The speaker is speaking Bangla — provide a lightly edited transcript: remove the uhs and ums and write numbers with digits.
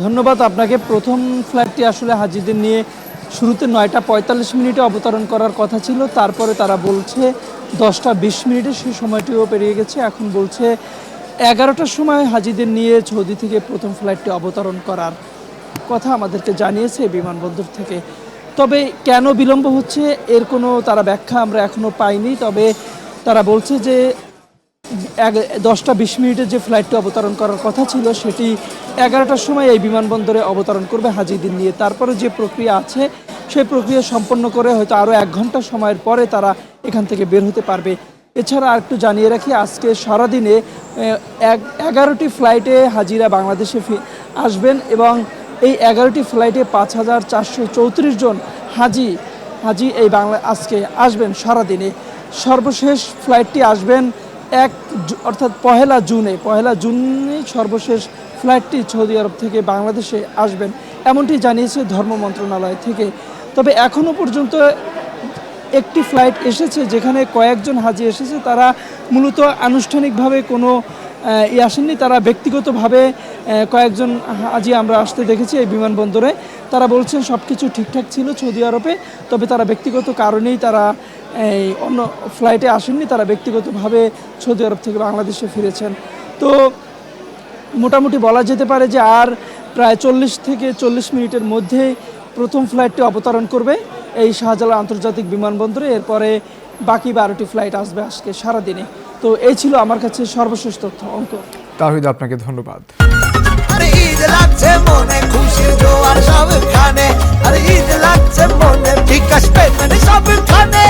ধন্যবাদ আপনাকে। প্রথম ফ্লাইটটি আসলে হাজিদের নিয়ে শুরুতে ৯টা ৪৫ মিনিটে অবতরণ করার কথা ছিল। তারপরে তারা বলছে ১০টা ২০ মিনিটে, সেই সময়টিও পেরিয়ে গেছে। এখন বলছে ১১টার সময় হাজিদের নিয়ে সৌদি থেকে প্রথম ফ্লাইটটি অবতরণ করার কথা আমাদেরকে জানিয়েছে বিমানবন্দর থেকে। তবে কেন বিলম্ব হচ্ছে এর কোনো তারা ব্যাখ্যা আমরা এখনও পাইনি। তবে তারা বলছে যে ১০টা ২০ মিনিটে যে ফ্লাইটটি অবতরণ করার কথা ছিল সেটি ১১টার সময় এই বিমানবন্দরে অবতরণ করবে হাজিদের নিয়ে। তারপরে যে প্রক্রিয়া আছে সেই প্রক্রিয়া সম্পন্ন করে হয়তো আরও ১ ঘন্টা সময়ের পরে তারা এখান থেকে বের হতে পারবে। এছাড়া আরেকটু জানিয়ে রাখি, আজকে সারাদিনে ১১টি ফ্লাইটে হাজিরা বাংলাদেশে আসবেন এবং এই ১১টি ফ্লাইটে ৫,৪৩৪ জন হাজি এই আজকে আসবেন সারাদিনে। সর্বশেষ ফ্লাইটটি আসবেন অর্থাৎ পহেলা জুনে সর্বশেষ ফ্লাইটটি সৌদি আরব থেকে বাংলাদেশে আসবেন, এমনটি জানিয়েছে ধর্ম মন্ত্রণালয় থেকে। তবে এখনও পর্যন্ত একটি ফ্লাইট এসেছে যেখানে কয়েকজন হাজি এসেছে, তারা মূলত আনুষ্ঠানিকভাবে কোনো আসেননি, তারা ব্যক্তিগতভাবে কয়েকজন হাজি আমরা আসতে দেখেছি এই বিমানবন্দরে। তারা বলছেন সব কিছু ঠিকঠাক ছিল সৌদি আরবে, তবে তারা ব্যক্তিগত কারণেই তারা এই অন্য ফ্লাইটে আসেননি, তারা ব্যক্তিগতভাবে সৌদি আরব থেকে বাংলাদেশে ফিরেছেন। তো মোটামুটি বলা যেতে পারে যে আর প্রায় ৪০ থেকে ৪০ মিনিটের মধ্যে প্রথম ফ্লাইটটি অবতরণ করবে এই শাহজালাল আন্তর্জাতিক বিমানবন্দরে। এরপরে বাকি ১২টি ফ্লাইট আসবে আজকে সারাদিনে। তো এই ছিল আমার কাছে সর্বশেষ তথ্য। অঙ্ক তাহিদ, আপনাকে ধন্যবাদ। আরে ঈদ লাগছে মনে, খুশির জোয়ার সবখানে। আরে ঈদ লাগছে মনে, বিকাশ পেমেন্ট সবখানে।